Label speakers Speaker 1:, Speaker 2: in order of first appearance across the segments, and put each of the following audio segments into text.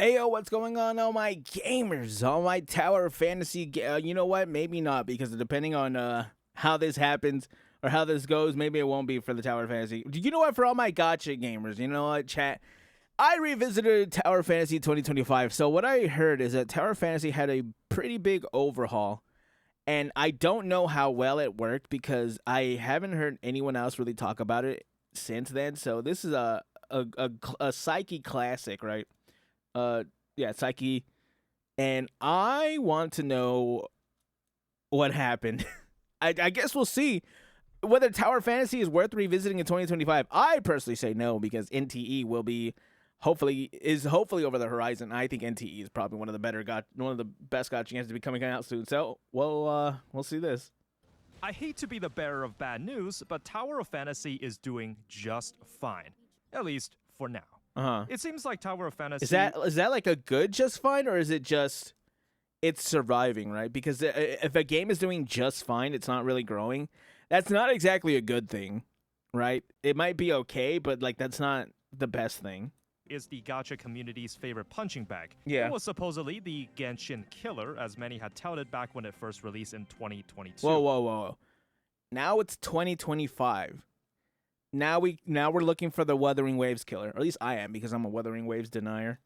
Speaker 1: Ayo, what's going on, all my gamers, all my Tower Fantasy? You know what? Maybe not, because depending on how this happens or how this goes, maybe it won't be for the Tower Fantasy. You know what? For all my gotcha gamers, you know what, chat? I revisited Tower Fantasy 2025. So what I heard is that Tower Fantasy had a pretty big overhaul, and I don't know how well it worked because I haven't heard anyone else really talk about it since then. So this is a Pseychie classic, right? Yeah, Pseychie, and I want to know what happened. I guess we'll see whether Tower Fantasy is worth revisiting in 2025. I personally say no, because NTE will be hopefully over the horizon. I think NTE is probably one of the best gacha games to be coming out soon. So we'll see this.
Speaker 2: I hate to be the bearer of bad news, but Tower of Fantasy is doing just fine, at least for now. It seems like Tower of Fantasy...
Speaker 1: Is that like a good just fine, or is it just it's surviving, right? Because if a game is doing just fine, it's not really growing. That's not exactly a good thing, right? It might be okay, but like that's not the best thing.
Speaker 2: Is the gacha community's favorite punching bag.
Speaker 1: Yeah.
Speaker 2: It was supposedly the Genshin killer, as many had touted back when it first released in 2022.
Speaker 1: Whoa. Now it's 2025. Now we're looking for the Wuthering Waves killer. Or at least I am, because I'm a Wuthering Waves denier.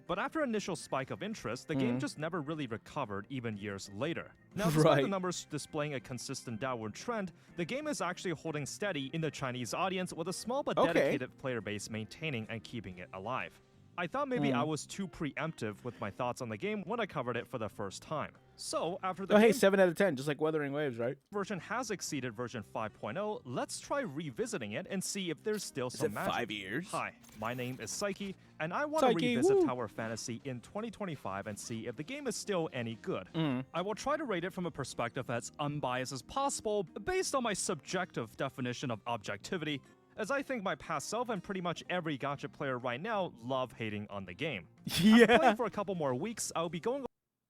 Speaker 2: But after initial spike of interest, the game just never really recovered, even years later. Now, despite the numbers displaying a consistent downward trend, the game is actually holding steady in the Chinese audience, with a small but dedicated player base maintaining and keeping it alive. I thought maybe I was too preemptive with my thoughts on the game when I covered it for the first time. So, after the
Speaker 1: hey, 7 out of 10, just like Wuthering Waves, right?
Speaker 2: Version has exceeded version 5.0, let's try revisiting it and see if there's still some magic.
Speaker 1: 5 years?
Speaker 2: Hi, my name is Pseychie, and I want to revisit Tower Fantasy in 2025 and see if the game is still any good. I will try to rate it from a perspective as unbiased as possible, based on my subjective definition of objectivity, as I think my past self and pretty much every gacha player right now love hating on the game. After playing for a couple more weeks, I'll be going...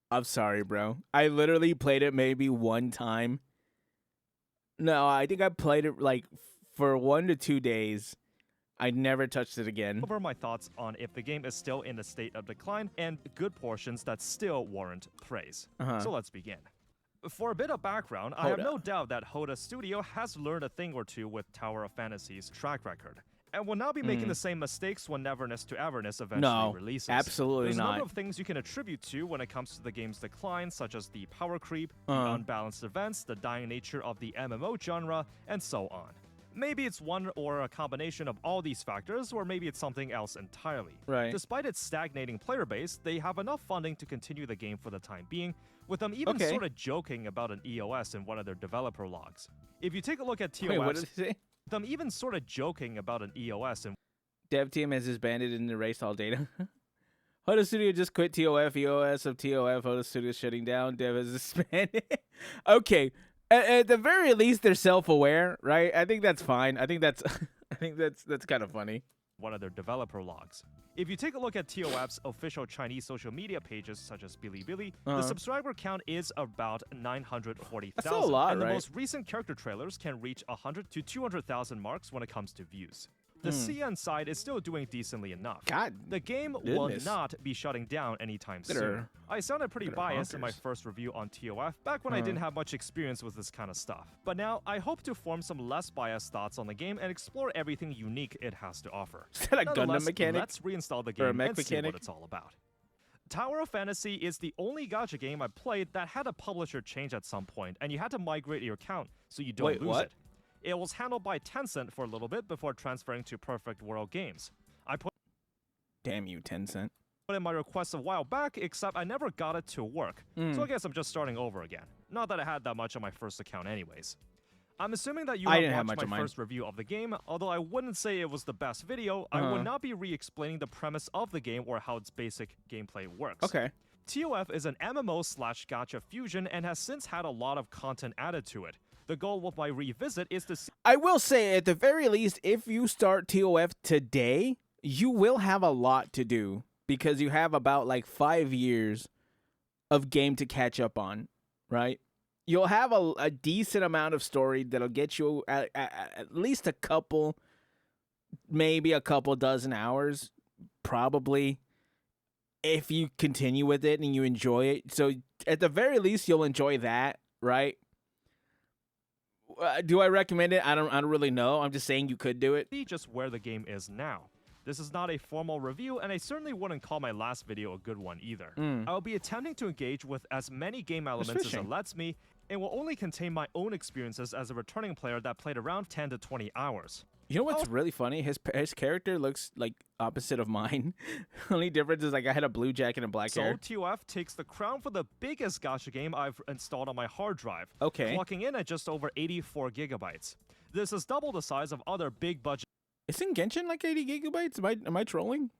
Speaker 1: I'm sorry, bro. I literally played it maybe one time. No, I think I played it like for 1 to 2 days. I never touched it again.
Speaker 2: Over my thoughts on if the game is still in a state of decline and good portions that still warrant praise. So let's begin. For a bit of background, I have no doubt that Hoda Studio has learned a thing or two with Tower of Fantasy's track record, and will not be making the same mistakes when Neverness to Everness eventually releases.
Speaker 1: Absolutely
Speaker 2: There's
Speaker 1: not.
Speaker 2: a number of things you can attribute to when it comes to the game's decline, such as the power creep, the unbalanced events, the dying nature of the MMO genre, and so on. Maybe it's one or a combination of all these factors, or maybe it's something else entirely.
Speaker 1: Right.
Speaker 2: Despite its stagnating player base, they have enough funding to continue the game for the time being, with them even sort of joking about an EOS in one of their developer logs. If you take a look at TOS,
Speaker 1: Wait, what did they say?
Speaker 2: Them even sort of joking about an EOS in
Speaker 1: Dev team has disbanded and erased all data. Hoda Studio just quit TOF, EOS of TOF, Hoda Studio shutting down, Dev has disbanded. Okay. At the very least, they're self-aware, right? I think that's fine. I think that's kind of funny.
Speaker 2: One of their developer logs. If you take a look at TOF's official Chinese social media pages, such as Bilibili, the subscriber count is about 940,000.
Speaker 1: That's a lot,
Speaker 2: and the most recent character trailers can reach 100 to 200,000 marks when it comes to views. The CN side is still doing decently enough. The game will not be shutting down anytime soon. I sounded pretty biased in my first review on TOF, back when I didn't have much experience with this kind of stuff. But now, I hope to form some less biased thoughts on the game and explore everything unique it has to offer.
Speaker 1: Is that a Gundam mechanic?
Speaker 2: Let's reinstall the game and see what it's all about. Tower of Fantasy is the only gacha game I played that had a publisher change at some point, and you had to migrate your account so you don't lose it. It was handled by Tencent for a little bit before transferring to Perfect World Games.
Speaker 1: Damn you, Tencent.
Speaker 2: Put in my request a while back, except I never got it to work. So I guess I'm just starting over again. Not that I had that much on my first account anyways. I'm assuming that you have watched my first review of the game, although I wouldn't say it was the best video. I would not be re-explaining the premise of the game or how its basic gameplay works.
Speaker 1: Okay.
Speaker 2: TOF is an MMO/gacha fusion and has since had a lot of content added to it. The goal with my revisit is to see...
Speaker 1: I will say, at the very least, if you start TOF today, you will have a lot to do, because you have about like 5 years of game to catch up on, right? You'll have a decent amount of story that'll get you at least a couple, maybe a couple dozen hours, probably. if you continue with it and you enjoy it. So at the very least, you'll enjoy that, right? Do I recommend it? I don't really know. I'm just saying you could do it.
Speaker 2: See just where the game is now. This is not a formal review, and I certainly wouldn't call my last video a good one either. I will be attempting to engage with as many game elements as it lets me, and will only contain my own experiences as a returning player that played around 10 to 20 hours.
Speaker 1: You know what's really funny? His character looks like opposite of mine. Only difference is like I had a blue jacket and black hair.
Speaker 2: So TOF takes the crown for the biggest gacha game I've installed on my hard drive.
Speaker 1: Okay.
Speaker 2: Clocking in at just over 84 gigabytes. This is double the size of other big budget.
Speaker 1: Isn't Genshin like 80 gigabytes? Am I trolling?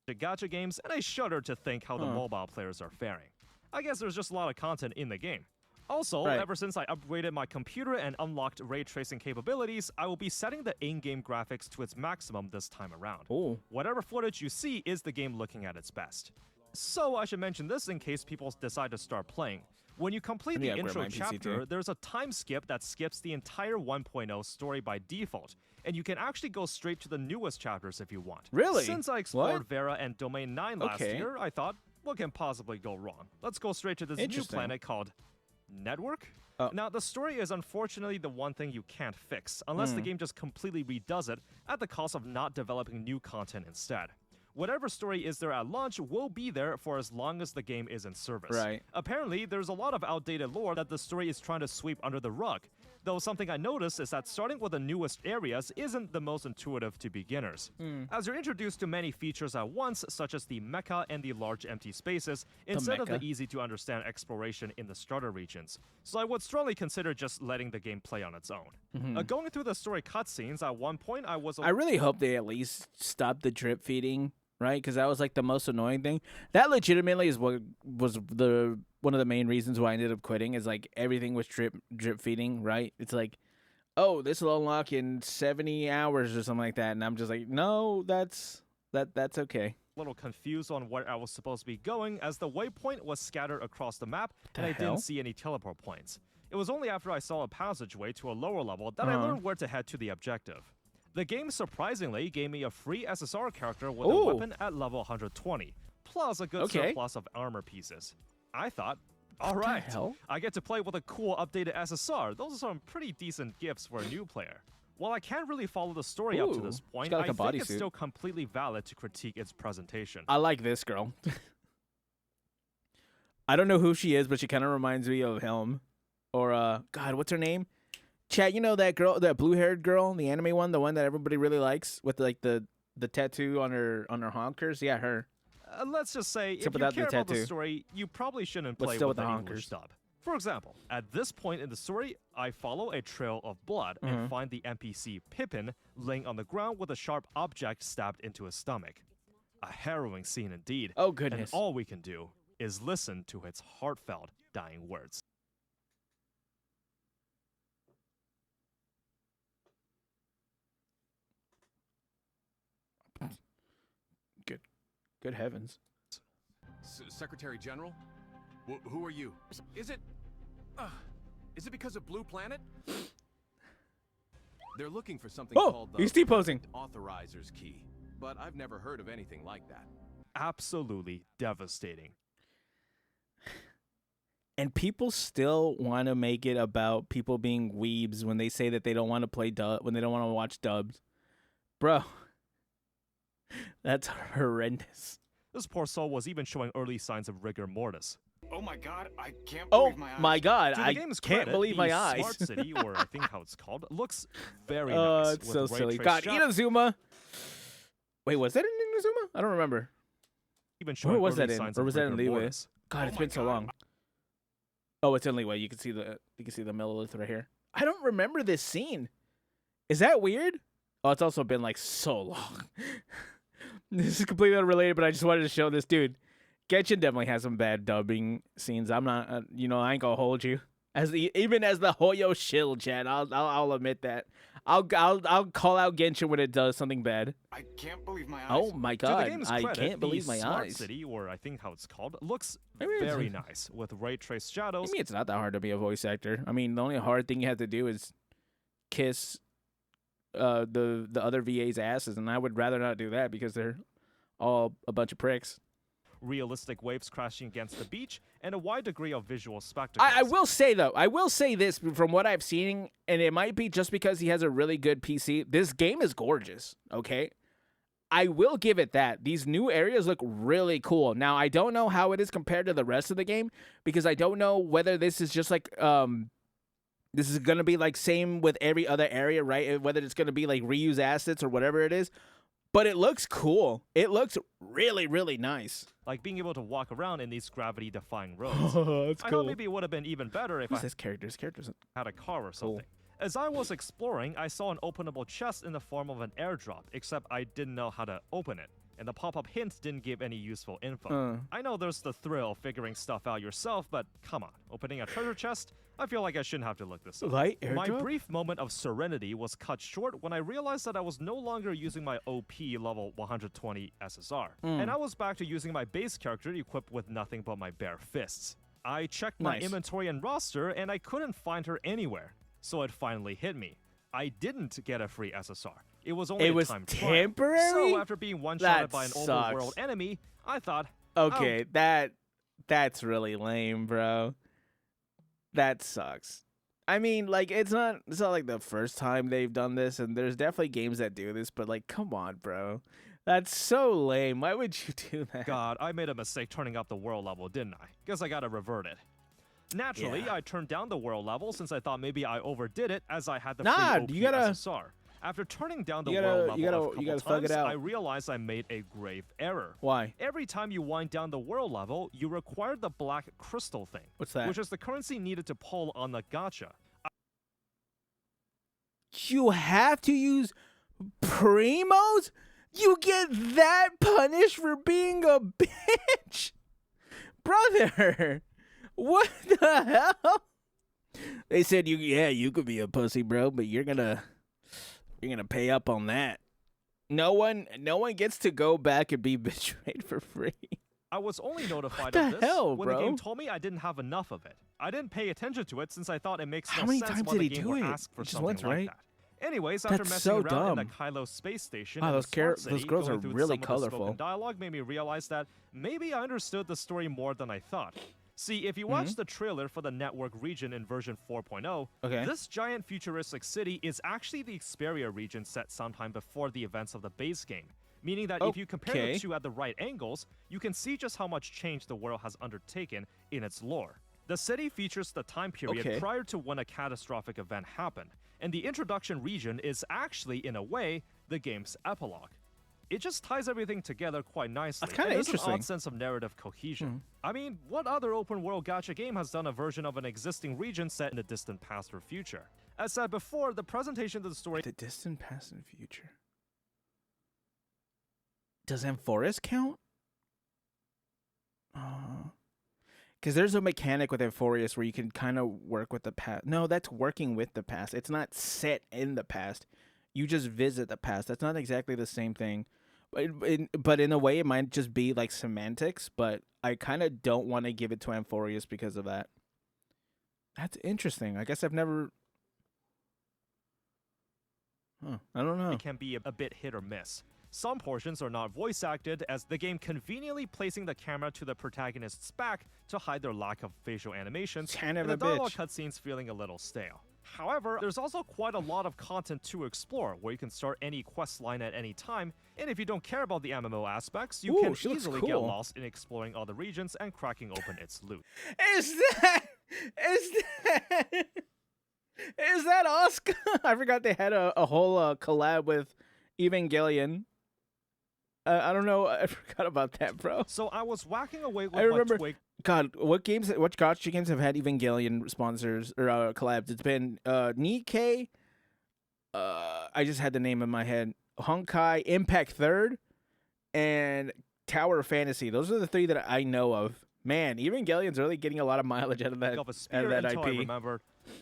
Speaker 2: Gacha games, and I shudder to think how the mobile players are faring. I guess there's just a lot of content in the game. Also, ever since I upgraded my computer and unlocked ray tracing capabilities, I will be setting the in-game graphics to its maximum this time around.
Speaker 1: Ooh.
Speaker 2: Whatever footage you see is the game looking at its best. So I should mention this in case people decide to start playing. When you complete the intro chapter, there's a time skip that skips the entire 1.0 story by default, and you can actually go straight to the newest chapters if you want.
Speaker 1: Really?
Speaker 2: Since I explored Vera and Domain 9 last year, I thought, what can possibly go wrong? Let's go straight to this new planet called Network? Now, the story is unfortunately the one thing you can't fix, unless the game just completely redoes it at the cost of not developing new content instead. Whatever story is there at launch will be there for as long as the game is in service.
Speaker 1: Right.
Speaker 2: Apparently, there's a lot of outdated lore that the story is trying to sweep under the rug. Though something I noticed is that starting with the newest areas isn't the most intuitive to beginners. As you're introduced to many features at once, such as the mecha and the large empty spaces, instead of the easy-to-understand exploration in the starter regions. So I would strongly consider just letting the game play on its own. Going through the story cutscenes, at one point I was...
Speaker 1: I really hope they at least stop the drip feeding, right? Because that was like the most annoying thing. That legitimately is what was one of the main reasons why I ended up quitting, is like everything was drip feeding, right? It's like, oh, this will unlock in 70 hours or something like that, and I'm just like, no, that's okay.
Speaker 2: A little confused on where I was supposed to be going, as the waypoint was scattered across the map, and I didn't see any teleport points. It was only after I saw a passageway to a lower level that I learned where to head to the objective. The game surprisingly gave me a free SSR character with a weapon at level 120, plus a good surplus of armor pieces. I thought, alright, I get to play with a cool updated SSR. Those are some pretty decent gifts for a new player. While I can't really follow the story up to this point, I think it's still completely valid to critique its presentation.
Speaker 1: I like this girl. I don't know who she is, but she kind of reminds me of Helm. Or, God, what's her name? Chat, you know that girl, that blue-haired girl, the anime one, the one that everybody really likes, with like the tattoo on her honkers? Yeah, her.
Speaker 2: Let's just say, if you care about the story, you probably shouldn't play with the English dub. For example, at this point in the story, I follow a trail of blood and find the NPC Pippin laying on the ground with a sharp object stabbed into his stomach. A harrowing scene indeed.
Speaker 1: Oh, goodness.
Speaker 2: And all we can do is listen to its heartfelt, dying words.
Speaker 1: Good heavens.
Speaker 3: Secretary General? Who are you? Is it because of Blue Planet? They're looking for something called the
Speaker 1: he's T-posing.
Speaker 3: Authorizer's Key, but I've never heard of anything like that.
Speaker 2: Absolutely devastating.
Speaker 1: And people still want to make it about people being weebs when they say that they don't want to play when they don't want to watch dubs. Bro. That's horrendous.
Speaker 2: This poor soul was even showing early signs of rigor mortis.
Speaker 3: Oh my god, I can't believe my eyes.
Speaker 1: Oh my god,
Speaker 2: I can't
Speaker 1: believe my eyes.
Speaker 2: Smart City, or I think how it's called, looks very nice.
Speaker 1: It's so silly. God, Inazuma. Wait, was that in Inazuma? I don't remember.
Speaker 2: Even showing
Speaker 1: was that
Speaker 2: in?
Speaker 1: Or was that in Leeway? God, it's been so long. Oh, it's in Leeway. You can see the millilith right here. I don't remember this scene. Is that weird? Oh, it's also been like so long. This is completely unrelated, but I just wanted to show this dude. Genshin definitely has some bad dubbing scenes. I'm not, I ain't gonna hold you. Even as the Hoyo shill, chat, I'll admit that. I'll call out Genshin when it does something bad.
Speaker 3: I can't believe my eyes.
Speaker 1: Oh my god, I can't believe my
Speaker 2: Smart
Speaker 1: eyes.
Speaker 2: City, or I think how it's called, looks very nice with ray trace shadows.
Speaker 1: I mean, it's not that hard to be a voice actor. I mean, the only hard thing you have to do is kiss the other VA's asses, and I would rather not do that because they're all a bunch of pricks.
Speaker 2: realistic waves crashing against the beach, and a wide degree of visual spectacles.
Speaker 1: I will say, though, I will say this from what I've seen, and it might be just because he has a really good PC. This game is gorgeous, okay? I will give it that. These new areas look really cool. Now, I don't know how it is compared to the rest of the game, because I don't know whether this is just like, this is going to be like same with every other area, right? Whether it's going to be like reuse assets or whatever it is. But it looks cool. It looks really, really nice.
Speaker 2: Like being able to walk around in these gravity-defying roads.
Speaker 1: Oh, that's cool.
Speaker 2: I thought maybe it would have been even better if
Speaker 1: this character's
Speaker 2: had a car or something. As I was exploring, I saw an openable chest in the form of an airdrop, except I didn't know how to open it, and the pop-up hints didn't give any useful info. I know there's the thrill of figuring stuff out yourself, but come on, opening a treasure chest? I feel like I shouldn't have to look this up. My brief moment of serenity was cut short when I realized that I was no longer using my OP level 120 SSR, and I was back to using my base character equipped with nothing but my bare fists. I checked my inventory and roster, and I couldn't find her anywhere. So it finally hit me. I didn't get a free SSR. It was only a time
Speaker 1: temporary.
Speaker 2: So after being one-shotted by an overworld enemy, I thought,
Speaker 1: okay, that's really lame, bro. That sucks. I mean, like, it's not like the first time they've done this, and there's definitely games that do this, but like, come on, bro. That's so lame. Why would you do that?
Speaker 2: God, I made a mistake turning up the world level, didn't I? Guess I gotta revert it. Naturally, I turned down the world level since I thought maybe I overdid it, as I had the free OP SSR. After turning down the world level a couple times, I realized I made a grave error.
Speaker 1: Why?
Speaker 2: Every time you wind down the world level, you require the black crystal thing.
Speaker 1: What's that?
Speaker 2: Which is the currency needed to pull on the gacha.
Speaker 1: You have to use primos? You get that punished for being a bitch? Brother! What the hell? They said you could be a pussy, bro, but you're gonna pay up on that. No one gets to go back and be betrayed for free.
Speaker 2: I was only notified of this when the game told me I didn't have enough of it. I didn't pay attention to it since I thought it makes no sense why the game would ask for something like that. Anyways, after messing around in the Kylo space station,
Speaker 1: those girls are really colorful.
Speaker 2: Dialogue made me realize that maybe I understood the story more than I thought. See, if you watch the trailer for the network region in version 4.0, this giant futuristic city is actually the Xperia region set sometime before the events of the base game. Meaning that if you compare the two at the right angles, you can see just how much change the world has undertaken in its lore. The city features the time period prior to when a catastrophic event happened, and the introduction region is actually, in a way, the game's epilogue. It just ties everything together quite nicely.
Speaker 1: That's kind of interesting.
Speaker 2: There's an odd sense of narrative cohesion. I mean, what other open-world gacha game has done a version of an existing region set in the distant past or future? As said before, the presentation of the story...
Speaker 1: The distant past and future. Does Amphoris count? Because there's a mechanic with Amphorius where you can kind of work with the past. No, that's working with the past. It's not set in the past. You just visit the past. That's not exactly the same thing. But in a way, it might just be like semantics, but I kind of don't want to give it to Amphorius because of that. That's interesting. I guess I've never... I don't know.
Speaker 2: It can be a bit hit or miss. Some portions are not voice acted, as the game conveniently placing the camera to the protagonist's back to hide their lack of facial animations, and the dialogue cutscenes feeling a little stale. However, there's also quite a lot of content to explore, where you can start any quest line at any time, and if you don't care about the MMO aspects, you can easily get lost in exploring other regions and cracking open its loot.
Speaker 1: Is that Oscar? I forgot they had a whole collab with Evangelion. I don't know. I forgot about that, bro.
Speaker 2: So I was whacking away with my twig.
Speaker 1: God, what gacha games have had Evangelion sponsors or collabs? It's been Nikkei. I just had the name in my head. Honkai, Impact Third, and Tower of Fantasy. Those are the three that I know of. Man, Evangelion's really getting a lot of mileage out of that, IP.
Speaker 2: I remembered.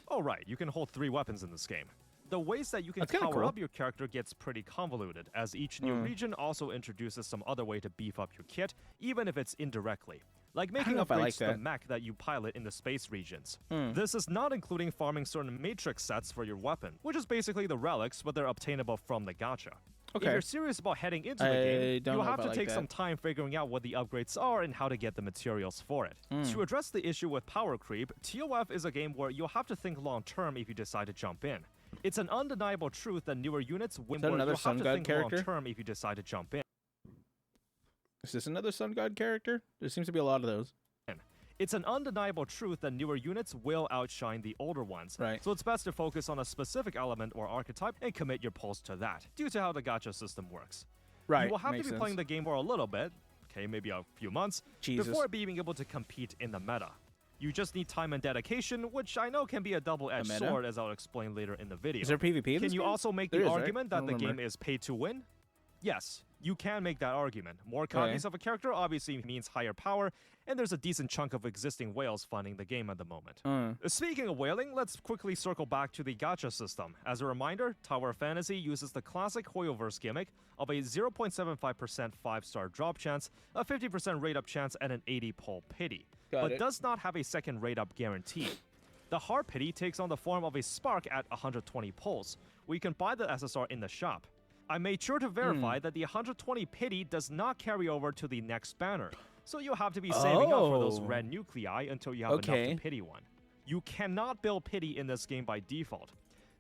Speaker 2: Oh right, you can hold 3 weapons in this game. The ways that you can power up your character gets pretty convoluted, as each new region also introduces some other way to beef up your kit, even if it's indirectly. Like making upgrades to the mech that you pilot in the space regions. This is not including farming certain matrix sets for your weapon, which is basically the relics, but they're obtainable from the gacha. If you're serious about heading into the game, you'll have to take some time figuring out what the upgrades are and how to get the materials for it. To address the issue with power creep, TOF is a game where you'll have to think long-term if you decide to jump in. It's an undeniable truth that newer units win where you'll have to think long-term if you decide to jump in.
Speaker 1: Is this another Sun God character? There seems to be a lot of those.
Speaker 2: It's an undeniable truth that newer units will outshine the older ones.
Speaker 1: Right.
Speaker 2: So it's best to focus on a specific element or archetype and commit your pulse to that, due to how the gacha system works.
Speaker 1: Right.
Speaker 2: You will have to be playing the game for a little bit, okay, maybe a few months, before being able to compete in the meta. You just need time and dedication, which I know can be a double-edged sword, as I'll explain later in the video.
Speaker 1: Is there PvP in this
Speaker 2: Can you
Speaker 1: game?
Speaker 2: also make the argument that the game is pay to win? Yes, you can make that argument. More copies of a character obviously means higher power, and there's a decent chunk of existing whales funding the game at the moment. Speaking of whaling, let's quickly circle back to the gacha system. As a reminder, Tower of Fantasy uses the classic Hoyoverse gimmick of a 0.75% 5-star drop chance, a 50% rate-up chance, and an 80 pull pity, but does not have a second rate-up guarantee. The hard pity takes on the form of a spark at 120 pulls, where you can buy the SSR in the shop. I made sure to verify that the 120 pity does not carry over to the next banner, so you'll have to be saving up for those red nuclei until you have enough to pity one. You cannot build pity in this game by default.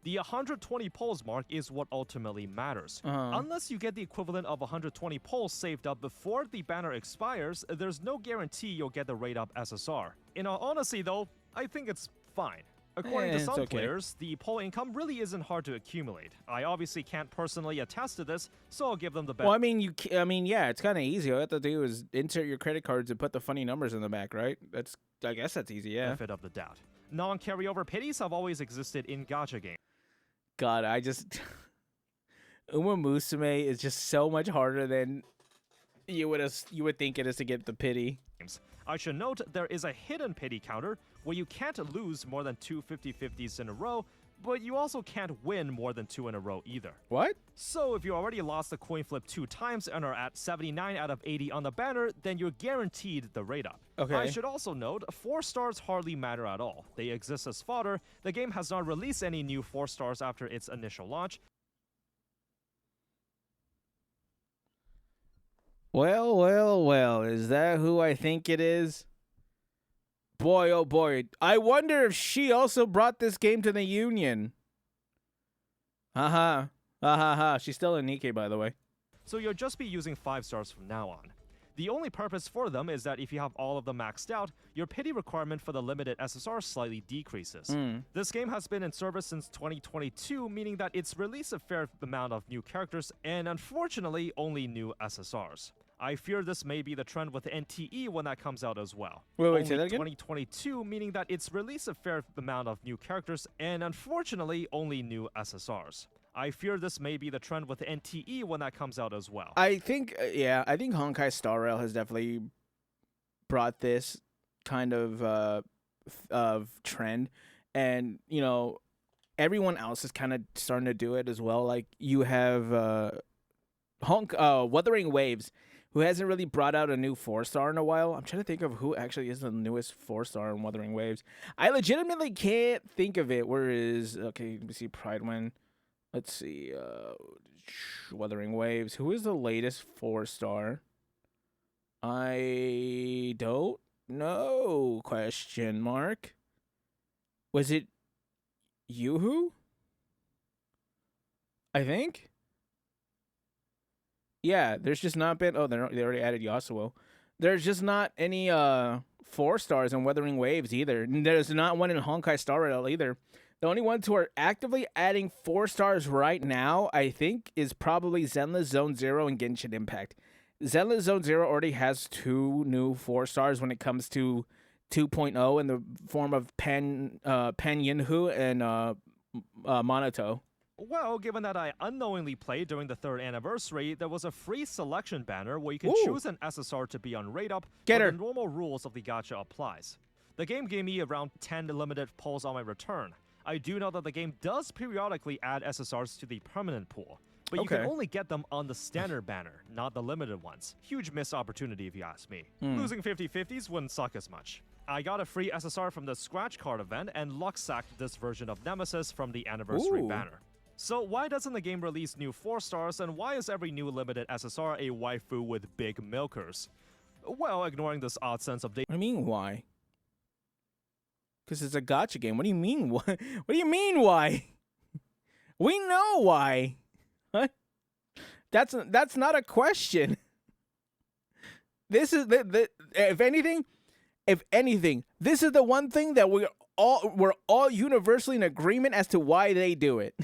Speaker 2: The 120 pulls mark is what ultimately matters. Unless you get the equivalent of 120 pulls saved up before the banner expires, there's no guarantee you'll get the rate up SSR. In all honesty though, I think it's fine. According to some players, the pull income really isn't hard to accumulate. I obviously can't personally attest to this, so I'll give them the benefit.
Speaker 1: Well, I mean, yeah, it's kind of easy. All you have to do is insert your credit cards and put the funny numbers in the back, right? I guess that's easy, yeah.
Speaker 2: Benefit of the doubt. Non-carryover pities have always existed in gacha games.
Speaker 1: God, Uma Musume is just so much harder than you would think it is to get the pity.
Speaker 2: I should note there is a hidden pity counter where you can't lose more than 2 50-50s in a row, but you also can't win more than 2 in a row either.
Speaker 1: What?
Speaker 2: So if you already lost the coin flip 2 times and are at 79 out of 80 on the banner, then you're guaranteed the rate up.
Speaker 1: Okay.
Speaker 2: I should also note, 4 stars hardly matter at all. They exist as fodder. The game has not released any new 4 stars after its initial launch.
Speaker 1: Well, is that who I think it is? Boy, oh boy. I wonder if she also brought this game to the Union. She's still in Nikkei, by the way.
Speaker 2: So you'll just be using 5 stars from now on. The only purpose for them is that if you have all of them maxed out, your pity requirement for the limited SSR slightly decreases. This game has been in service since 2022, meaning that it's released a fair amount of new characters and unfortunately only new SSRs. I fear this may be the trend with NTE when that comes out as well.
Speaker 1: Wait, say that again?
Speaker 2: 2022, meaning that it's released a fair amount of new characters and unfortunately only new SSRs. I fear this may be the trend with NTE when that comes out as well.
Speaker 1: I think Honkai Star Rail has definitely brought this kind of trend, and you know, everyone else is kind of starting to do it as well. Like you have Wuthering Waves, who hasn't really brought out a new 4-star in a while. I'm trying to think of who actually is the newest 4-star in Wuthering Waves. I legitimately can't think of it. Where is okay? Let me see. Pride Wind. Let's see, Wuthering Waves. Who is the latest 4-star? I don't know, question mark. Was it Yoo-Hoo? I think? Yeah, there's just not been, they already added Yasuo. There's just not any 4-stars in Wuthering Waves either. There's not one in Honkai Star Rail either. The only ones who are actively adding 4-stars right now, I think, is probably Zenless Zone Zero and Genshin Impact. Zenless Zone Zero already has 2 new 4-stars when it comes to 2.0 in the form of Pan Yinhu and Monoto.
Speaker 2: Well, given that I unknowingly played during the 3rd anniversary, there was a free selection banner where you can choose an SSR to be on rate up, but the normal rules of the gacha applies. The game gave me around 10 limited pulls on my return. I do know that the game does periodically add SSRs to the permanent pool, but you can only get them on the standard banner, not the limited ones. Huge missed opportunity if you ask me. Losing 50-50s wouldn't suck as much. I got a free SSR from the Scratch Card event and luck sacked this version of Nemesis from the anniversary banner. So why doesn't the game release new 4 stars, and why is every new limited SSR a waifu with big milkers? Well, ignoring this odd sense of
Speaker 1: What do you mean, why? Because it's a gacha game. What do you mean, why? What do you mean, why? We know why. What? That's not a question. This is if anything, this is the one thing that we're all universally in agreement as to why they do it.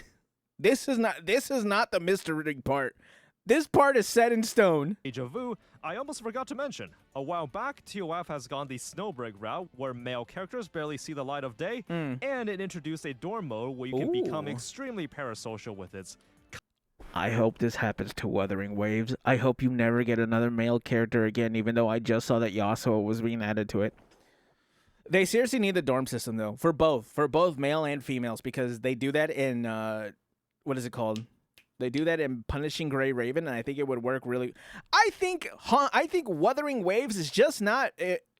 Speaker 1: This is not the mystery part. This part is set in stone.
Speaker 2: Deja vu, I almost forgot to mention. A while back, TOF has gone the Snowbrig route, where male characters barely see the light of day, and it introduced a dorm mode where you can become extremely parasocial with its.
Speaker 1: I hope this happens to Wuthering Waves. I hope you never get another male character again, even though I just saw that Yasuo was being added to it. They seriously need the dorm system, though, for both male and females, because they do that in, what is it called? They do that in Punishing Gray Raven, and I think it would work really. I think Wuthering Waves is just not.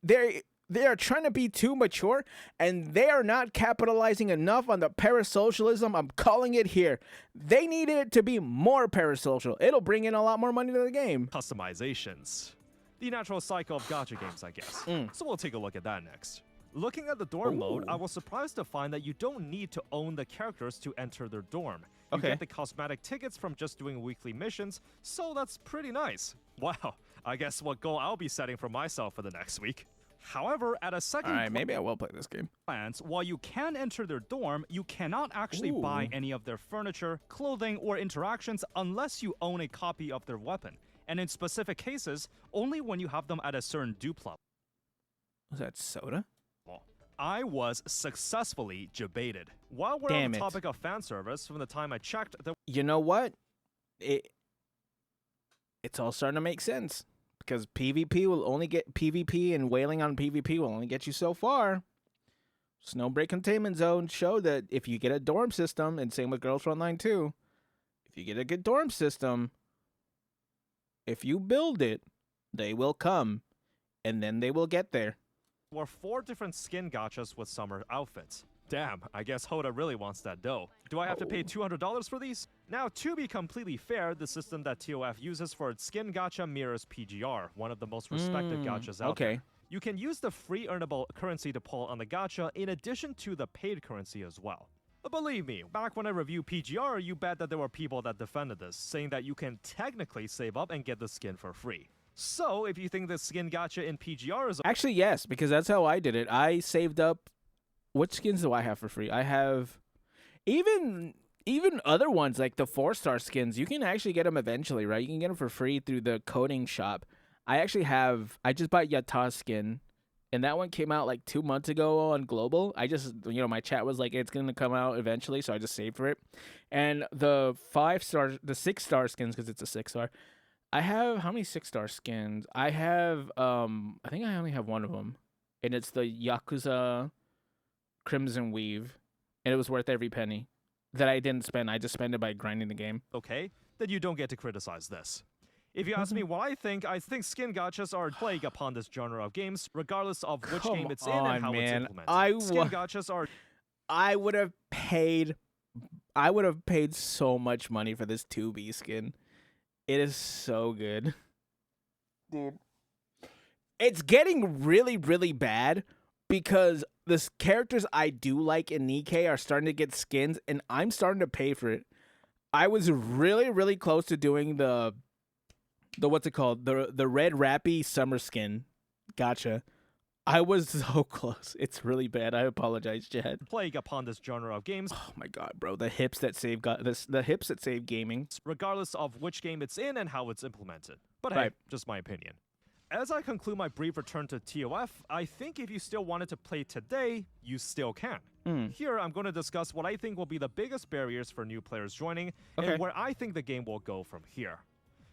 Speaker 1: They are trying to be too mature, and they are not capitalizing enough on the parasocialism. I'm calling it here. They need it to be more parasocial. It'll bring in a lot more money to the game.
Speaker 2: Customizations. The natural cycle of gacha games, I guess. So we'll take a look at that next. Looking at the dorm mode, I was surprised to find that you don't need to own the characters to enter their dorm. You get the cosmetic tickets from just doing weekly missions, so that's pretty nice. Wow, I guess what goal I'll be setting for myself for the next week. However, at a second
Speaker 1: glance, maybe I will play this game.
Speaker 4: While you can enter their dorm, you cannot actually buy any of their furniture, clothing, or interactions unless you own a copy of their weapon. And in specific cases, only when you have them at a certain dupe level.
Speaker 1: Was that soda?
Speaker 2: I was successfully jebaited. While we're on the topic of fan service, from the time I checked,
Speaker 1: you know what? It's all starting to make sense, because PvP will only get PvP, and wailing on PvP will only get you so far. Snowbreak Containment Zone showed that if you get a dorm system, and same with Girls Frontline 2, if you get a good dorm system, if you build it, they will come, and then they will get there.
Speaker 2: Were 4 different skin gachas with summer outfits. Damn, I guess Hoda really wants that dough. Do I have to pay $200 for these? Now, to be completely fair, the system that TOF uses for its skin gacha mirrors PGR, one of the most respected gachas out there. You can use the free earnable currency to pull on the gacha in addition to the paid currency as well. But believe me, back when I reviewed PGR, you bet that there were people that defended this, saying that you can technically save up and get the skin for free. So, if you think the skin gacha in PGR is...
Speaker 1: Actually, yes, because that's how I did it. I saved up... What skins do I have for free? I have... Even other ones, like the 4-star skins, you can actually get them eventually, right? You can get them for free through the coding shop. I actually have... I just bought Yata's skin, and that one came out like 2 months ago on Global. I just... my chat was like, it's going to come out eventually, so I just saved for it. And the 5-star... The 6-star skins, because it's a 6-star... I have, how many 6-star skins? I have, I think I only have one of them. And it's the Yakuza Crimson Weave. And it was worth every penny that I didn't spend. I just spent it by grinding the game.
Speaker 2: Okay, then you don't get to criticize this. If you ask me what I think skin gachas are a plague upon this genre of games, regardless of which game it's in and how it's implemented. Skin gachas are...
Speaker 1: I would have paid so much money for this 2B skin. It is so good. Dude. It's getting really, really bad because the characters I do like in Nikkei are starting to get skins, and I'm starting to pay for it. I was really, really close to doing the what's it called? The Red Rappy summer skin. Gotcha. I was so close. It's really bad. I apologize, Chad.
Speaker 2: Plague upon this genre of games.
Speaker 1: Oh my god, bro. The hips that save the hips that save gaming.
Speaker 2: Regardless of which game it's in and how it's implemented. But hey, just my opinion. As I conclude my brief return to TOF, I think if you still wanted to play today, you still can. Here, I'm going to discuss what I think will be the biggest barriers for new players joining, and where I think the game will go from here.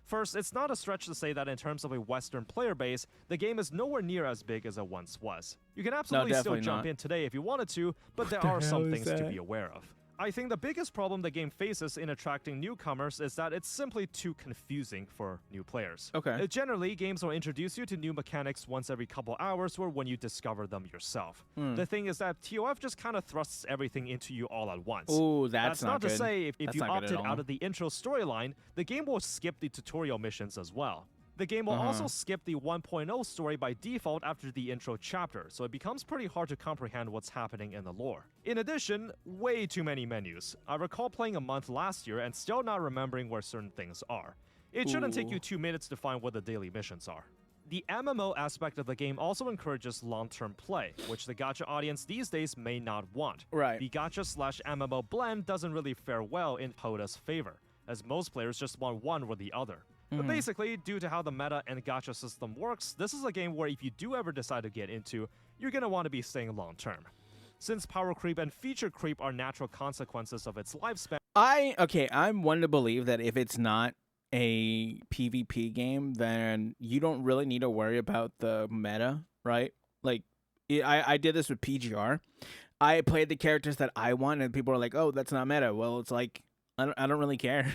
Speaker 2: First, it's not a stretch to say that in terms of a Western player base, the game is nowhere near as big as it once was. You can absolutely still jump in today if you wanted to, but there are some things to be aware of. I think the biggest problem the game faces in attracting newcomers is that it's simply too confusing for new players.
Speaker 1: Okay.
Speaker 2: Generally, games will introduce you to new mechanics once every couple hours or when you discover them yourself. The thing is that TOF just kind of thrusts everything into you all at once.
Speaker 1: Ooh, that's
Speaker 2: not
Speaker 1: good.
Speaker 2: to say if you opted
Speaker 1: all.
Speaker 2: out of the intro storyline, the game will skip the tutorial missions as well. The game will also skip the 1.0 story by default after the intro chapter, so it becomes pretty hard to comprehend what's happening in the lore. In addition, way too many menus. I recall playing a month last year and still not remembering where certain things are. It shouldn't take you 2 minutes to find what the daily missions are. The MMO aspect of the game also encourages long-term play, which the gacha audience these days may not want.
Speaker 1: Right.
Speaker 2: The gacha/MMO blend doesn't really fare well in Hoda's favor, as most players just want one or the other. But basically, due to how the meta and gacha system works, this is a game where if you do ever decide to get into, you're gonna want to be staying long-term. Since power creep and feature creep are natural consequences of its lifespan...
Speaker 1: I'm one to believe that if it's not a PvP game, then you don't really need to worry about the meta, right? Like, I did this with PGR. I played the characters that I want, and people are like, oh, that's not meta. Well, it's like, I don't really care.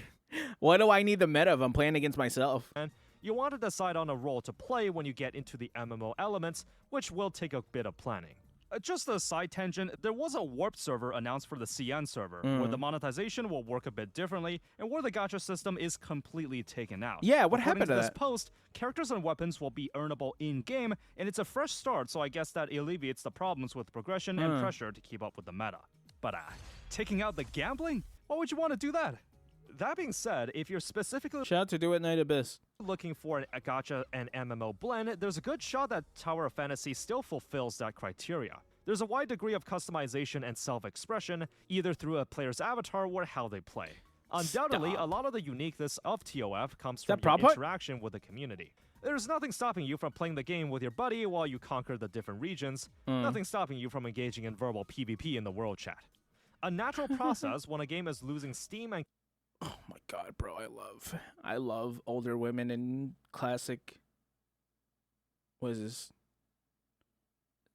Speaker 1: Why do I need the meta if I'm playing against myself?
Speaker 2: And you want to decide on a role to play when you get into the MMO elements, which will take a bit of planning. Just a side tangent, there was a warp server announced for the CN server, where the monetization will work a bit differently, and where the gacha system is completely taken out.
Speaker 1: Yeah, what
Speaker 2: According
Speaker 1: happened to
Speaker 2: this
Speaker 1: that?
Speaker 2: post, characters and weapons will be earnable in-game, and it's a fresh start, so I guess that alleviates the problems with progression and pressure to keep up with the meta. But taking out the gambling? Why would you want to do that? That being said, if you're specifically
Speaker 1: Shout out to Do It Night Abyss.
Speaker 2: looking for a gacha and MMO blend, there's a good shot that Tower of Fantasy still fulfills that criteria. There's a wide degree of customization and self-expression, either through a player's avatar or how they play. Undoubtedly, a lot of the uniqueness of TOF comes from your interaction with the community. There's nothing stopping you from playing the game with your buddy while you conquer the different regions, nothing stopping you from engaging in verbal PvP in the world chat. A natural process when a game is losing steam and...
Speaker 1: Oh my god, bro, I love older women in classic... What is this?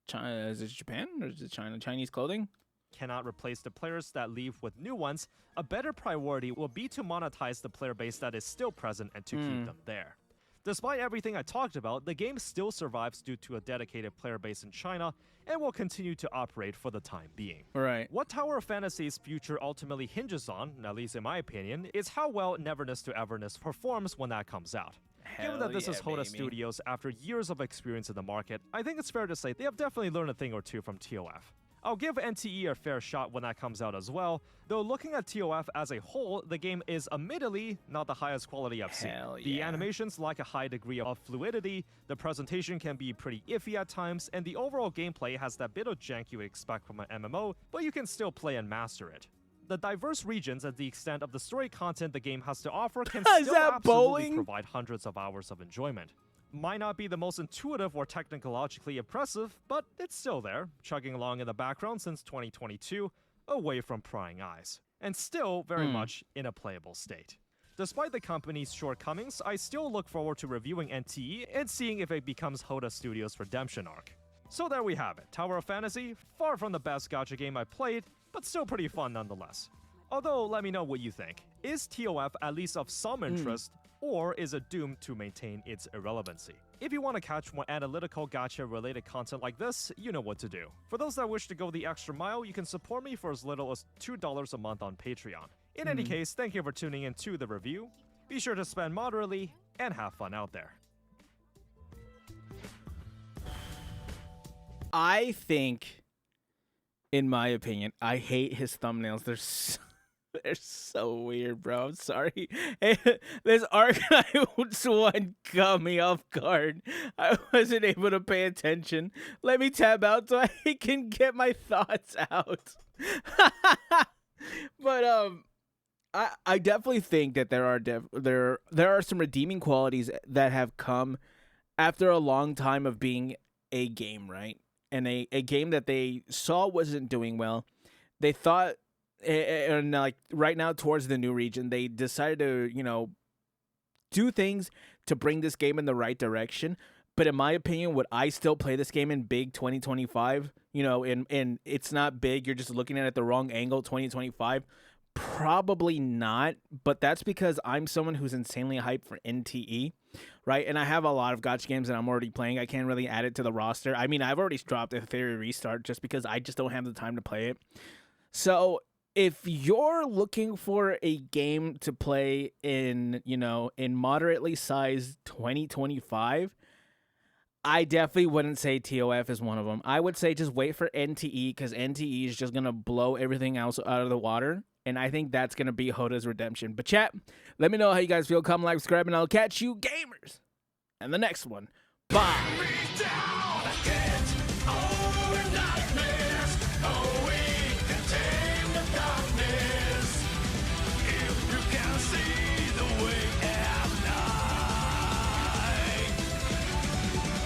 Speaker 1: China? Is it Japan or is it China? Chinese clothing?
Speaker 2: cannot replace the players that leave with new ones, a better priority will be to monetize the player base that is still present and to keep them there. Despite everything I talked about, the game still survives due to a dedicated player base in China and will continue to operate for the time being.
Speaker 1: Right.
Speaker 2: What Tower of Fantasy's future ultimately hinges on, at least in my opinion, is how well Neverness to Everness performs when that comes out. Given that this is Hoda Studios, after years of experience in the market, I think it's fair to say they have definitely learned a thing or two from TOF. I'll give NTE a fair shot when that comes out as well, though looking at TOF as a whole, the game is admittedly not the highest quality I've seen. The animations lack a high degree of fluidity, the presentation can be pretty iffy at times, and the overall gameplay has that bit of jank you would expect from an MMO, but you can still play and master it. The diverse regions and the extent of the story content the game has to offer can still absolutely provide hundreds of hours of enjoyment. Might not be the most intuitive or technologically impressive, but it's still there, chugging along in the background since 2022, away from prying eyes, and still very much in a playable state. Despite the company's shortcomings, I still look forward to reviewing NTE and seeing if it becomes Hoda Studios' redemption arc. So there we have it, Tower of Fantasy, far from the best gacha game I played, but still pretty fun nonetheless. Although, let me know what you think. Is TOF at least of some interest, or is it doomed to maintain its irrelevancy? If you want to catch more analytical gacha-related content like this, you know what to do. For those that wish to go the extra mile, you can support me for as little as $2 a month on Patreon. In any case, thank you for tuning in to the review. Be sure to spend moderately and have fun out there.
Speaker 1: I think, in my opinion, I hate his thumbnails. They're so weird, bro. I'm sorry. This Archives one caught me off guard. I wasn't able to pay attention. Let me tab out so I can get my thoughts out. But I definitely think that there are some redeeming qualities that have come after a long time of being a game, right? And a game that they saw wasn't doing well. They thought, and like right now towards the new region, they decided to, do things to bring this game in the right direction. But in my opinion, would I still play this game in big 2025? You know, and it's not big. You're just looking at it the wrong angle, 2025. Probably not, but that's because I'm someone who's insanely hyped for NTE, right? And I have a lot of gacha games that I'm already playing. I can't really add it to the roster. I mean, I've already dropped a Theory Restart just because I just don't have the time to play it. So if you're looking for a game to play in, you know, in moderately sized 2025, I definitely wouldn't say TOF is one of them. I would say just wait for NTE because NTE is just going to blow everything else out of the water. And I think that's going to be Hoda's redemption. But chat, let me know how you guys feel. Comment, like, subscribe, and I'll catch you gamers in the next one. Bye.